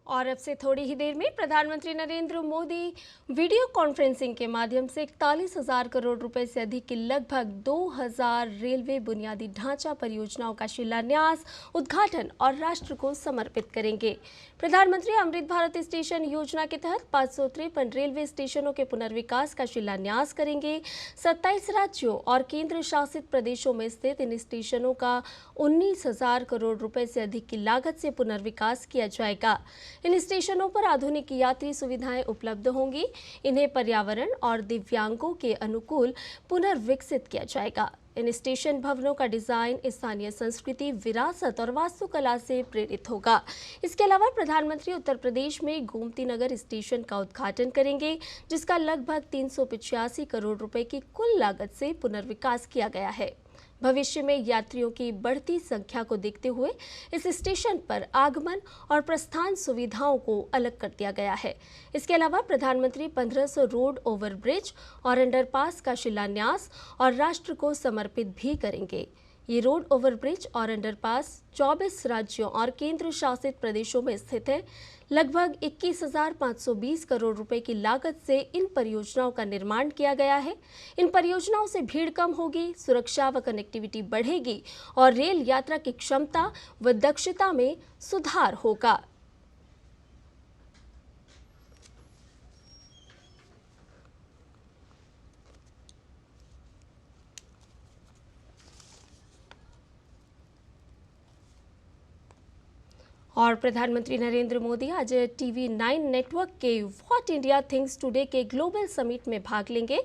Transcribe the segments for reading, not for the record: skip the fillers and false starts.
और अब से थोड़ी ही देर में प्रधानमंत्री नरेंद्र मोदी वीडियो कॉन्फ्रेंसिंग के माध्यम से 41,000 करोड़ रुपए से अधिक की लगभग 2,000 रेलवे बुनियादी ढांचा परियोजनाओं का शिलान्यास, उद्घाटन और राष्ट्र को समर्पित करेंगे। प्रधानमंत्री अमृत भारत स्टेशन योजना के तहत 553 रेलवे स्टेशनों के पुनर्विकास का शिलान्यास करेंगे। 27 राज्यों और केंद्र शासित प्रदेशों में स्थित इन स्टेशनों का 19,000 करोड़ रुपए से अधिक की लागत से पुनर्विकास किया जाएगा। इन स्टेशनों पर आधुनिक यात्री सुविधाएं उपलब्ध होंगी। इन्हें पर्यावरण और दिव्यांगों के अनुकूल पुनर्विकसित किया जाएगा। इन स्टेशन भवनों का डिजाइन स्थानीय संस्कृति, विरासत और वास्तुकला से प्रेरित होगा। इसके अलावा प्रधानमंत्री उत्तर प्रदेश में गोमती नगर स्टेशन का उद्घाटन करेंगे, जिसका लगभग 385 करोड़ रुपए की कुल लागत से पुनर्विकास किया गया है। भविष्य में यात्रियों की बढ़ती संख्या को देखते हुए इस स्टेशन पर आगमन और प्रस्थान सुविधाओं को अलग कर दिया गया है। इसके अलावा प्रधानमंत्री 1500 रोड ओवरब्रिज और अंडरपास का शिलान्यास और राष्ट्र को समर्पित भी करेंगे। ये रोड ओवरब्रिज और अंडरपास 24 राज्यों और केंद्र शासित प्रदेशों में स्थित है। लगभग 21,520 करोड़ रुपए की लागत से इन परियोजनाओं का निर्माण किया गया है। इन परियोजनाओं से भीड़ कम होगी, सुरक्षा व कनेक्टिविटी बढ़ेगी और रेल यात्रा की क्षमता व दक्षता में सुधार होगा। और प्रधानमंत्री नरेंद्र मोदी आज TV9 नेटवर्क के व्हाट इंडिया थिंक्स टुडे के ग्लोबल समिट में भाग लेंगे।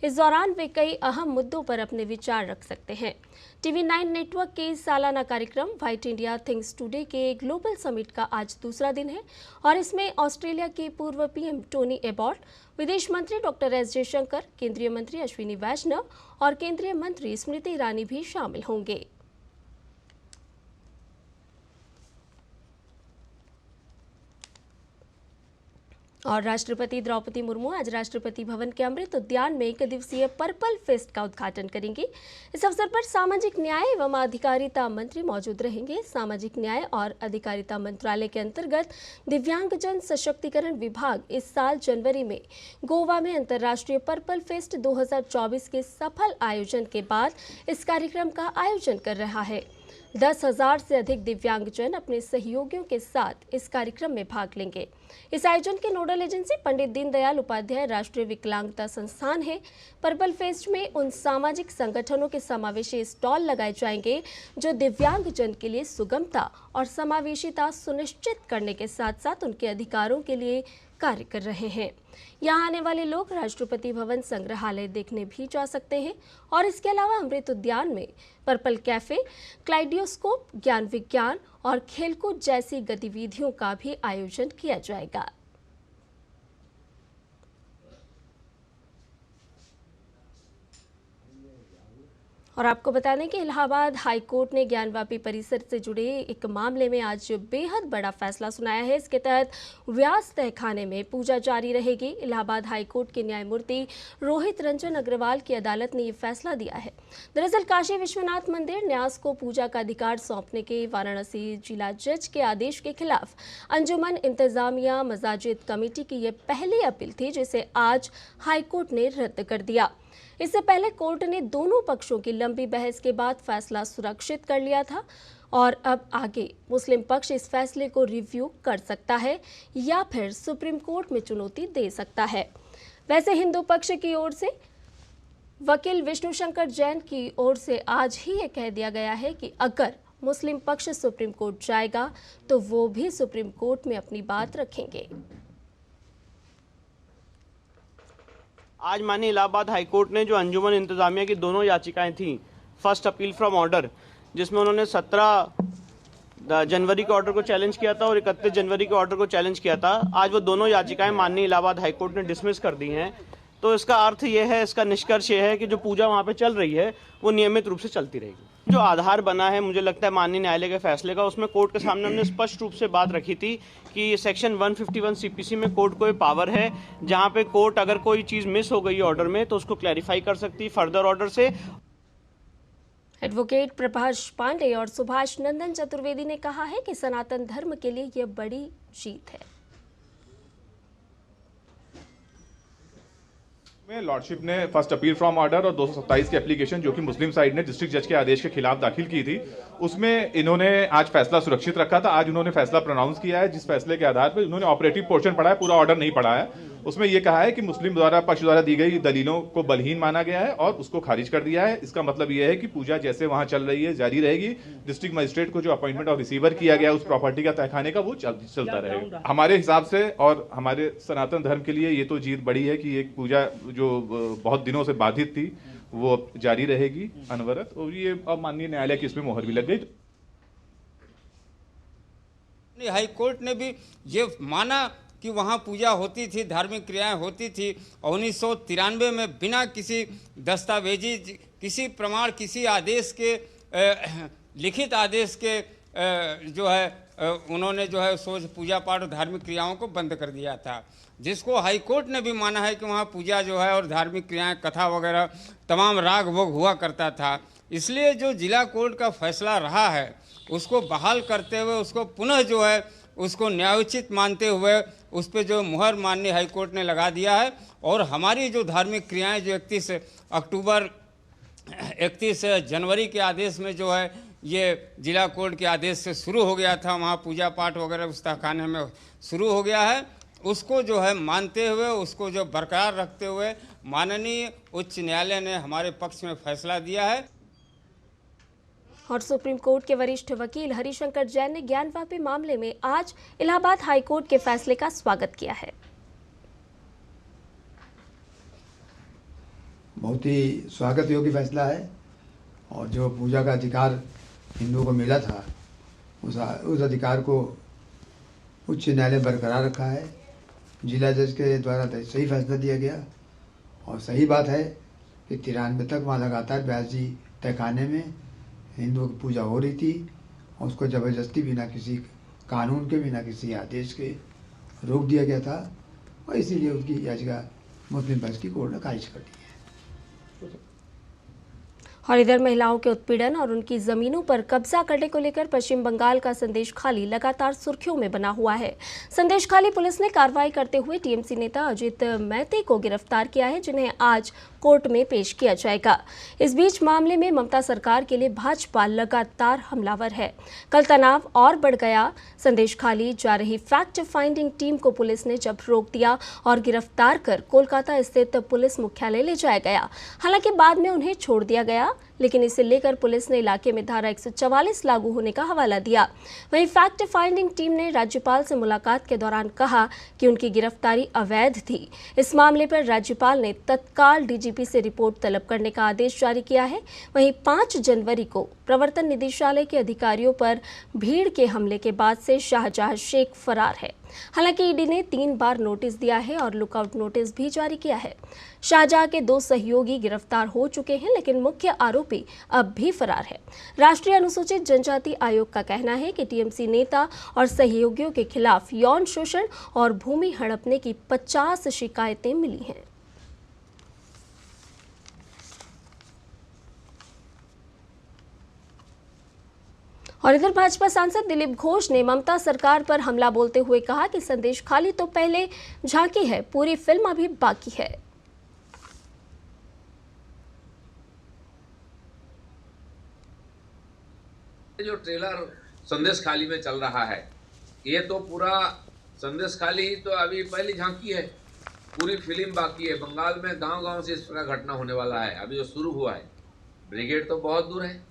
इस दौरान वे कई अहम मुद्दों पर अपने विचार रख सकते हैं। TV9 नेटवर्क के सालाना कार्यक्रम व्हाट इंडिया थिंक्स टुडे के ग्लोबल समिट का आज दूसरा दिन है और इसमें ऑस्ट्रेलिया के पूर्व PM टोनी एबॉट, विदेश मंत्री डॉक्टर S जयशंकर, केंद्रीय मंत्री अश्विनी वैष्णव और केंद्रीय मंत्री स्मृति ईरानी भी शामिल होंगे। और राष्ट्रपति द्रौपदी मुर्मू आज राष्ट्रपति भवन के अमृत उद्यान में 1 दिवसीय पर्पल फेस्ट का उद्घाटन करेंगी। इस अवसर पर सामाजिक न्याय एवं अधिकारिता मंत्री मौजूद रहेंगे। सामाजिक न्याय और अधिकारिता मंत्रालय के अंतर्गत दिव्यांगजन सशक्तिकरण विभाग इस साल जनवरी में गोवा में अंतर्राष्ट्रीय पर्पल फेस्ट 2024 के सफल आयोजन के बाद इस कार्यक्रम का आयोजन कर रहा है। 10,000 से अधिक दिव्यांगजन अपने सहयोगियों के साथ इस कार्यक्रम में भाग लेंगे। इस आयोजन के नोडल एजेंसी पंडित दीनदयाल उपाध्याय राष्ट्रीय विकलांगता संस्थान है। पर्पल फेस्ट में उन सामाजिक संगठनों के समावेशी स्टॉल लगाए जाएंगे जो दिव्यांगजन के लिए सुगमता और समावेशिता सुनिश्चित करने के साथ साथ उनके अधिकारों के लिए कार्य कर रहे हैं। यहाँ आने वाले लोग राष्ट्रपति भवन संग्रहालय देखने भी जा सकते हैं और इसके अलावा अमृत उद्यान में पर्पल कैफे, क्लाइडियोस्कोप, ज्ञान विज्ञान और खेलकूद जैसी गतिविधियों का भी आयोजन किया जाएगा। और आपको बता दें कि इलाहाबाद हाईकोर्ट ने ज्ञानवापी परिसर से जुड़े एक मामले में आज बेहद बड़ा फैसला सुनाया है। इसके तहत व्यास तहखाने में पूजा जारी रहेगी। इलाहाबाद हाईकोर्ट के न्यायमूर्ति रोहित रंजन अग्रवाल की अदालत ने ये फैसला दिया है। दरअसल काशी विश्वनाथ मंदिर न्यास को पूजा का अधिकार सौंपने के वाराणसी जिला जज के आदेश के खिलाफ अंजुमन इंतजामिया मसाजिद कमेटी की यह पहली अपील थी, जिसे आज हाईकोर्ट ने रद्द कर दिया। इससे पहले कोर्ट ने दोनों पक्षों की लंबी बहस के बाद फैसला सुरक्षित कर लिया था और अब आगे मुस्लिम पक्ष इस फैसले को रिव्यू कर सकता है या फिर सुप्रीम कोर्ट में चुनौती दे सकता है। वैसे हिंदू पक्ष की ओर से वकील विष्णु शंकर जैन की ओर से आज ही ये कह दिया गया है कि अगर मुस्लिम पक्ष सुप्रीम कोर्ट जाएगा तो वो भी सुप्रीम कोर्ट में अपनी बात रखेंगे। आज माननीय इलाहाबाद हाईकोर्ट ने जो अंजुमन इंतजामिया की दोनों याचिकाएं थी, फर्स्ट अपील फ्रॉम ऑर्डर, जिसमें उन्होंने 17 जनवरी के ऑर्डर को चैलेंज किया था और 31 जनवरी के ऑर्डर को चैलेंज किया था, आज वो दोनों याचिकाएं माननीय इलाहाबाद हाईकोर्ट ने डिसमिस कर दी हैं। तो इसका अर्थ ये है, इसका निष्कर्ष ये है कि जो पूजा वहाँ पे चल रही है वो नियमित रूप से चलती रहेगी। जो आधार बना है, मुझे लगता है माननीय न्यायालय के फैसले का, उसमें कोर्ट के सामने हमने स्पष्ट रूप से बात रखी थी कि सेक्शन 151 CPC में कोर्ट को ये पावर है, जहाँ पे कोर्ट अगर कोई चीज़ मिस हो गई ऑर्डर में तो उसको क्लैरिफाई कर सकती है फर्दर ऑर्डर से। एडवोकेट प्रभाष पांडे और सुभाष नंदन चतुर्वेदी ने कहा है कि सनातन धर्म के लिए यह बड़ी जीत है। लॉर्डशिप ने फर्स्ट अपील फ्रॉम ऑर्डर और 227 की एप्लीकेशन जो कि मुस्लिम साइड ने डिस्ट्रिक्ट जज के आदेश के खिलाफ दाखिल की थी, उसमें इन्होंने आज फैसला सुरक्षित रखा था। आज उन्होंने फैसला प्रोनाउंस किया है, जिस फैसले के आधार पर उन्होंने ऑपरेटिव पोर्शन पढ़ा है, पूरा ऑर्डर नहीं पढ़ा है। उसमें यह कहा है कि मुस्लिम पक्ष द्वारा दी गई दलीलों को बलहीन माना गया है और उसको खारिज कर दिया है। इसका मतलब यह है कि पूजा जैसे वहां चल रही है जारी रहेगी। डिस्ट्रिक्ट मजिस्ट्रेट को जो अपॉइंटमेंट ऑफ रिसीवर किया गया उस प्रॉपर्टी का तहखाने का वो चलता रहेगा। हमारे हिसाब से और हमारे सनातन धर्म के लिए ये तो जीत बड़ी है कि एक पूजा जो बहुत दिनों से बाधित थी वो जारी रहेगी अनवरत, और ये अब माननीय न्यायालय की इसमें मोहर भी लग गई। हाई कोर्ट ने भी ये माना कि वहाँ पूजा होती थी, धार्मिक क्रियाएं होती थी, और 1993 में बिना किसी दस्तावेजी, किसी प्रमाण, किसी आदेश के लिखित आदेश के जो है उन्होंने जो है सोच पूजा पाठ और धार्मिक क्रियाओं को बंद कर दिया था, जिसको हाई कोर्ट ने भी माना है कि वहाँ पूजा जो है और धार्मिक क्रियाएं, कथा वगैरह तमाम राग भोग हुआ करता था। इसलिए जो जिला कोर्ट का फैसला रहा है उसको बहाल करते हुए, उसको पुनः जो है उसको न्यायोचित मानते हुए उस पर जो मुहर माननीय हाईकोर्ट ने लगा दिया है। और हमारी जो धार्मिक क्रियाएं जो 31 जनवरी के आदेश में जो है ये जिला कोर्ट के आदेश से शुरू हो गया था, वहाँ पूजा पाठ वगैरह उस तहखाने में शुरू हो गया है, उसको जो है मानते हुए, उसको जो बरकरार रखते हुए माननीय उच्च न्यायालय ने हमारे पक्ष में फैसला दिया है। और सुप्रीम कोर्ट के वरिष्ठ वकील हरिशंकर जैन ने ज्ञानवापी मामले में आज इलाहाबाद हाई कोर्ट के फैसले का स्वागत किया है। बहुत ही स्वागत योग्य फैसला है और जो पूजा का अधिकार हिंदुओं को मिला था उस अधिकार को उच्च न्यायालय बरकरार रखा है। जिला जज के द्वारा सही फैसला दिया गया और सही बात है कि 93 तक वहाँ लगातार व्यास जी तहखाने में हिंदुओं की पूजा हो रही थी और उसको ज़बरदस्ती बिना किसी कानून के, बिना किसी आदेश के रोक दिया गया था और इसीलिए उसकी याचिका मुस्लिम पक्ष की कोर्ट ने खारिज कर दी है। और इधर महिलाओं के उत्पीड़न और उनकी जमीनों पर कब्जा करने को लेकर पश्चिम बंगाल का संदेशखाली लगातार सुर्खियों में बना हुआ है। संदेशखाली पुलिस ने कार्रवाई करते हुए टीएमसी नेता अजित मैती को गिरफ्तार किया है, जिन्हें आज कोर्ट में पेश किया जाएगा। इस बीच मामले में ममता सरकार के लिए भाजपा लगातार हमलावर है। कल तनाव और बढ़ गया। संदेशखाली जा रही फैक्ट फाइंडिंग टीम को पुलिस ने जब रोक दिया और गिरफ्तार कर कोलकाता स्थित पुलिस मुख्यालय ले जाया गया। हालांकि बाद में उन्हें छोड़ दिया गया, लेकिन इसे लेकर पुलिस ने इलाके में धारा 144 लागू होने का हवाला दिया। वहीं फैक्ट फाइंडिंग टीम ने राज्यपाल से मुलाकात के दौरान कहा कि उनकी गिरफ्तारी अवैध थी। इस मामले पर राज्यपाल ने तत्काल डीजीपी से रिपोर्ट तलब करने का आदेश जारी किया है। वहीं 5 जनवरी को प्रवर्तन निदेशालय के अधिकारियों पर भीड़ के हमले के बाद से शाहजहां शेख फरार है। हालांकि ईडी ने 3 बार नोटिस दिया है और लुकआउट नोटिस भी जारी किया है। शाहजहां के 2 सहयोगी गिरफ्तार हो चुके हैं, लेकिन मुख्य आरोपी अब भी फरार है। राष्ट्रीय अनुसूचित जनजाति आयोग का कहना है कि टीएमसी नेता और सहयोगियों के खिलाफ यौन शोषण और भूमि हड़पने की 50 शिकायतें मिली हैं। और इधर भाजपा सांसद दिलीप घोष ने ममता सरकार पर हमला बोलते हुए कहा कि संदेशखाली तो पहले झांकी है, पूरी फिल्म अभी बाकी है। जो ट्रेलर संदेशखाली में चल रहा है, ये तो पूरा संदेशखाली तो अभी पहली झांकी है, पूरी फिल्म बाकी है। बंगाल में गांव-गांव से इस प्रकार घटना होने वाला है। अभी जो शुरू हुआ है, ब्रिगेड तो बहुत दूर है।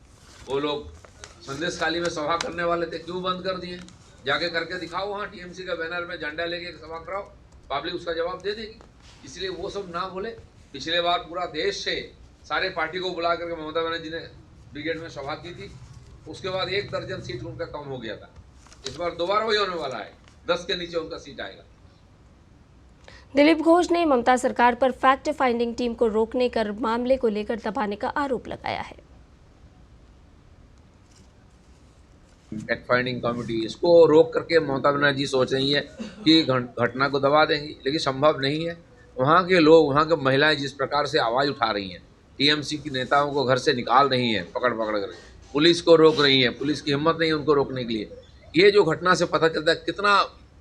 वो लोग संदेशखाली में सभा करने वाले थे, क्यों बंद कर दिए? जाके करके दिखाओ, वहाँ टीएमसी का बैनर में झंडा लेके सभा कराओ, पब्लिक उसका जवाब दे देगी। इसलिए वो सब ना बोले। पिछले बार पूरा देश से सारे पार्टी को बुला करके ममता बनर्जी ने ब्रिगेड में सभा की थी, उसके बाद 1 दर्जन सीट उनका कम हो गया था। इस बार दोबारा वही होने वाला है, 10 के नीचे उनका सीट आएगा। दिलीप घोष ने ममता सरकार पर फैक्ट फाइंडिंग टीम को रोकने कर मामले को लेकर दबाने का आरोप लगाया है। फैक्ट फाइंडिंग कमेटी इसको रोक करके ममता बनर्जी सोच रही है कि घटना को दबा देंगी, लेकिन संभव नहीं है। वहाँ के लोग, वहाँ के महिलाएं जिस प्रकार से आवाज़ उठा रही हैं टीएमसी की नेताओं को घर से निकाल रही है पकड़ पकड़ कर, पुलिस को रोक रही है, पुलिस की हिम्मत नहीं है उनको रोकने के लिए। ये जो घटना से पता चलता है कितना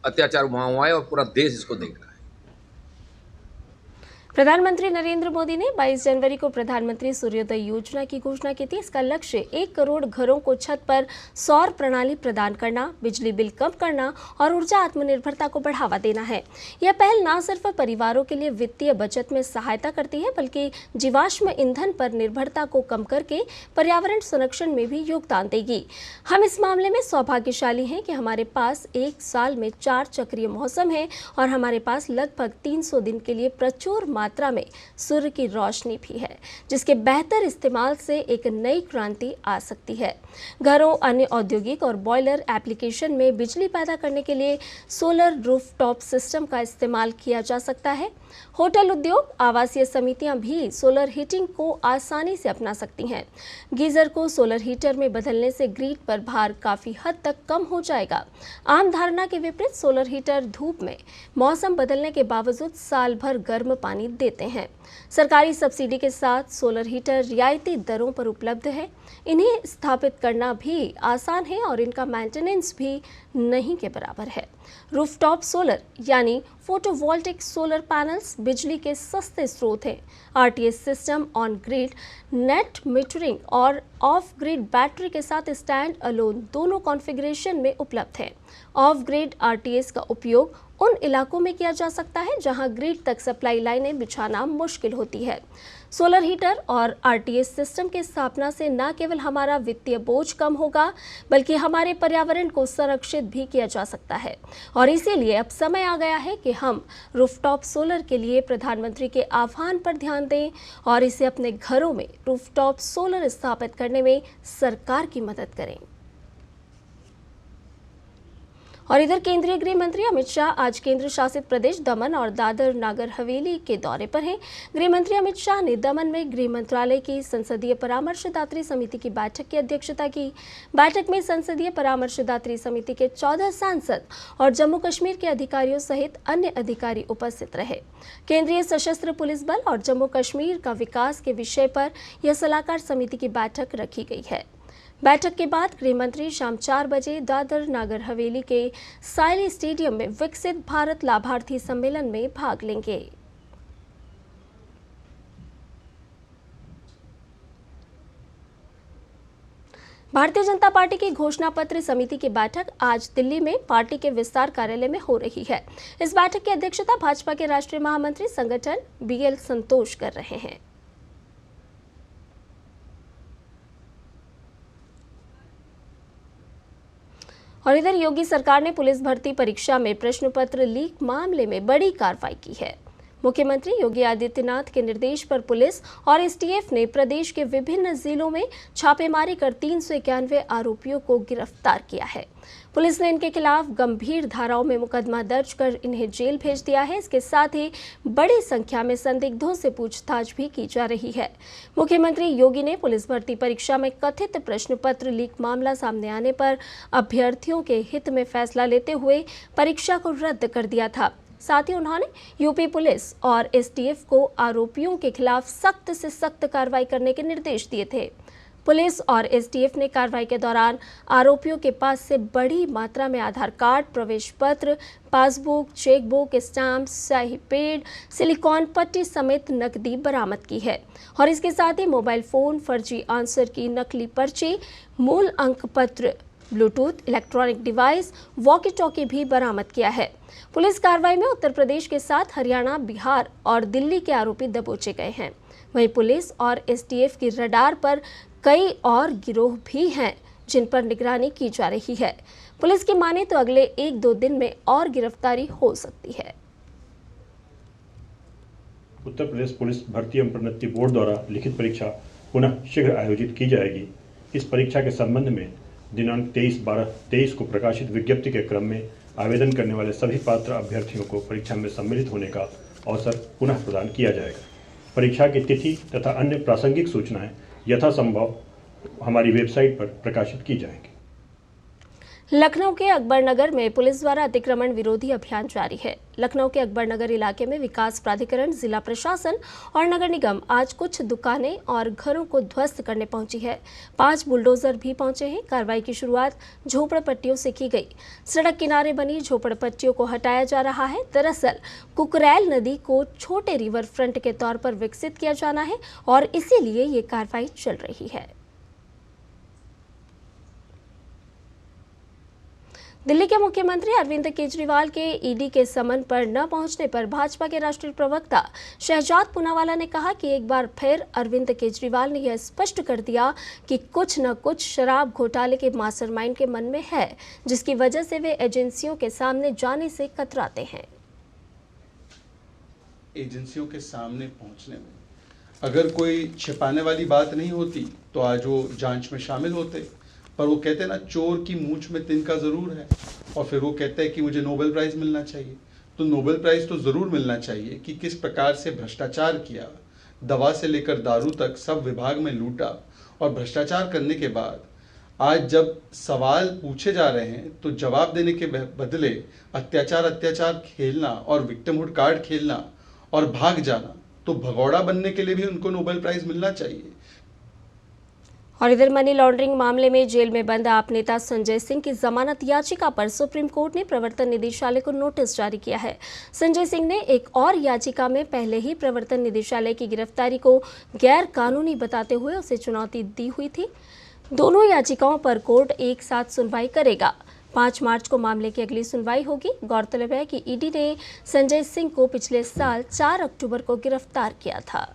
अत्याचार वहाँ हुआ है और पूरा देश इसको देख रहा है। प्रधानमंत्री नरेंद्र मोदी ने 22 जनवरी को प्रधानमंत्री सूर्योदय योजना की घोषणा की थी। इसका लक्ष्य 1 करोड़ घरों को छत पर सौर प्रणाली प्रदान करना, बिजली बिल कम करना और ऊर्जा आत्मनिर्भरता को बढ़ावा देना है। यह पहल न सिर्फ परिवारों के लिए वित्तीय बचत में सहायता करती है, बल्कि जीवाश्म ईंधन पर निर्भरता को कम करके पर्यावरण संरक्षण में भी योगदान देगी। हम इस मामले में सौभाग्यशाली हैं कि हमारे पास एक साल में 4 चक्रीय मौसम है और हमारे पास लगभग 300 दिन के लिए प्रचुर मात्रा में सूर्य की रोशनी भी है, जिसके बेहतर इस्तेमाल से एक नई क्रांति आ सकती है। घरों, अन्य औद्योगिक और बॉयलर एप्लीकेशन में बिजली पैदा करने के लिए सोलर रूफटॉप सिस्टम का इस्तेमाल किया जा सकता है। होटल उद्योग, आवासीय समितियां भी सोलर हीटिंग को आसानी से अपना सकती हैं। गीजर को सोलर हीटर में बदलने से ग्रिड पर भार काफी हद तक कम हो जाएगा। आम धारणा के विपरीत सोलर हीटर धूप में मौसम बदलने के बावजूद साल भर गर्म पानी देते हैं। सरकारी सब्सिडी के साथ सोलर हीटर रियायती दरों पर उपलब्ध है। इन्हें स्थापित करना भी आसान है और इनका मेंटेनेंस भी नहीं के बराबर है। रूफटॉप सोलर यानी फोटोवोल्टिक सोलर पैनल्स बिजली के सस्ते स्रोत हैं। RTS system on grid, net metering और ऑफ ग्रिड बैटरी के साथ स्टैंड अलोन दोनों कॉन्फ़िगरेशन में उपलब्ध है। ऑफ ग्रिड आरटीएस का उपयोग उन इलाकों में किया जा सकता है जहां ग्रिड तक सप्लाई लाइनें बिछाना मुश्किल होती है। सोलर हीटर और आरटीएस सिस्टम की स्थापना से न केवल हमारा वित्तीय बोझ कम होगा, बल्कि हमारे पर्यावरण को संरक्षित भी किया जा सकता है। और इसीलिए अब समय आ गया है कि हम रूफटॉप सोलर के लिए प्रधानमंत्री के आह्वान पर ध्यान दें और इसे अपने घरों में रूफटॉप सोलर स्थापित करने में सरकार की मदद करें। और इधर केंद्रीय गृह मंत्री अमित शाह आज केंद्र शासित प्रदेश दमन और दादर नागर हवेली के दौरे पर हैं। गृह मंत्री अमित शाह ने दमन में गृह मंत्रालय की संसदीय परामर्शदात्री समिति की बैठक की अध्यक्षता की। बैठक में संसदीय परामर्शदात्री समिति के 14 सांसद और जम्मू कश्मीर के अधिकारियों सहित अन्य अधिकारी उपस्थित रहे। केंद्रीय सशस्त्र पुलिस बल और जम्मू कश्मीर का विकास के विषय पर यह सलाहकार समिति की बैठक रखी गई है। बैठक के बाद गृह मंत्री शाम 4 बजे दादर नागर हवेली के सायली स्टेडियम में विकसित भारत लाभार्थी सम्मेलन में भाग लेंगे। भारतीय जनता पार्टी की घोषणा पत्र समिति की बैठक आज दिल्ली में पार्टी के विस्तार कार्यालय में हो रही है। इस बैठक की अध्यक्षता भाजपा के राष्ट्रीय महामंत्री संगठन बीएल संतोष कर रहे हैं। और इधर योगी सरकार ने पुलिस भर्ती परीक्षा में प्रश्न पत्र लीक मामले में बड़ी कार्रवाई की है। मुख्यमंत्री योगी आदित्यनाथ के निर्देश पर पुलिस और एसटीएफ ने प्रदेश के विभिन्न जिलों में छापेमारी कर 391 आरोपियों को गिरफ्तार किया है। पुलिस ने इनके खिलाफ गंभीर धाराओं में मुकदमा दर्ज कर इन्हें जेल भेज दिया है। इसके साथ ही बड़ी संख्या में संदिग्धों से पूछताछ भी की जा रही है। मुख्यमंत्री योगी ने पुलिस भर्ती परीक्षा में कथित प्रश्न पत्र लीक मामला सामने आने पर अभ्यर्थियों के हित में फैसला लेते हुए परीक्षा को रद्द कर दिया था। साथ ही उन्होंने यूपी पुलिस और एसटीएफ को आरोपियों के खिलाफ सख्त से सख्त कार्रवाई करने के निर्देश दिए थे। पुलिस और एसटीएफ ने कार्रवाई के दौरान आरोपियों के पास से बड़ी मात्रा में आधार कार्ड, प्रवेश पत्र, पासबुक, चेकबुक, स्टैम्प, स्याही पेड, सिलिकॉन पट्टी समेत नकदी बरामद की है। और इसके साथ ही मोबाइल फोन, फर्जी आंसर की नकली पर्ची, मूल अंक पत्र, Bluetooth, electronic device, walkie talkie भी बरामद किया है। पुलिस कार्रवाई में उत्तर प्रदेश के साथ हरियाणा, बिहार और दिल्ली के आरोपी दबोचे गए हैं। वहीं पुलिस और एसटीएफ की रडार पर कई और गिरोह भी हैं जिन पर निगरानी की जा रही है। पुलिस की माने तो अगले 1-2 दिन में और गिरफ्तारी हो सकती है। उत्तर प्रदेश पुलिस भर्ती एवं प्रोन्नति बोर्ड द्वारा लिखित परीक्षा पुनः शीघ्र आयोजित की जाएगी। इस परीक्षा के संबंध में दिनांक 23/12/23 को प्रकाशित विज्ञप्ति के क्रम में आवेदन करने वाले सभी पात्र अभ्यर्थियों को परीक्षा में सम्मिलित होने का अवसर पुनः प्रदान किया जाएगा। परीक्षा की तिथि तथा अन्य प्रासंगिक सूचनाएं यथासंभव हमारी वेबसाइट पर प्रकाशित की जाएंगी। लखनऊ के अकबर नगर में पुलिस द्वारा अतिक्रमण विरोधी अभियान जारी है। लखनऊ के अकबर नगर इलाके में विकास प्राधिकरण, जिला प्रशासन और नगर निगम आज कुछ दुकानें और घरों को ध्वस्त करने पहुंची है। 5 बुलडोजर भी पहुंचे हैं। कार्रवाई की शुरुआत झोपड़पट्टियों से की गई। सड़क किनारे बनी झोपड़पट्टियों को हटाया जा रहा है। दरअसल कुकरैल नदी को छोटे रिवर फ्रंट के तौर पर विकसित किया जाना है और इसीलिए ये कार्रवाई चल रही है। दिल्ली के मुख्यमंत्री अरविंद केजरीवाल के ईडी के समन पर न पहुंचने पर भाजपा के राष्ट्रीय प्रवक्ता शहजाद पूनावाला ने कहा कि एक बार फिर अरविंद केजरीवाल ने यह स्पष्ट कर दिया कि कुछ न कुछ शराब घोटाले के मास्टरमाइंड के मन में है, जिसकी वजह से वे एजेंसियों के सामने जाने से कतराते हैं। एजेंसियों के सामने पहुंचने में अगर कोई छिपाने वाली बात नहीं होती तो आज वो जांच में शामिल होते, पर वो कहते हैं ना, चोर की मूंछ में तिनका जरूर है। और फिर वो कहते हैं कि मुझे नोबेल प्राइज मिलना चाहिए। तो नोबेल प्राइज तो जरूर मिलना चाहिए कि किस प्रकार से भ्रष्टाचार किया, दवा से लेकर दारू तक सब विभाग में लूटा, और भ्रष्टाचार करने के बाद आज जब सवाल पूछे जा रहे हैं तो जवाब देने के बदले अत्याचार खेलना और विक्टिमहुड कार्ड खेलना और भाग जाना, तो भगौड़ा बनने के लिए भी उनको नोबेल प्राइज मिलना चाहिए। और इधर मनी लॉन्ड्रिंग मामले में जेल में बंद आप नेता संजय सिंह की जमानत याचिका पर सुप्रीम कोर्ट ने प्रवर्तन निदेशालय को नोटिस जारी किया है। संजय सिंह ने एक और याचिका में पहले ही प्रवर्तन निदेशालय की गिरफ्तारी को गैर कानूनी बताते हुए उसे चुनौती दी हुई थी। दोनों याचिकाओं पर कोर्ट एक साथ सुनवाई करेगा। 5 मार्च को मामले की अगली सुनवाई होगी। गौरतलब है कि ईडी ने संजय सिंह को पिछले साल 4 अक्टूबर को गिरफ्तार किया था।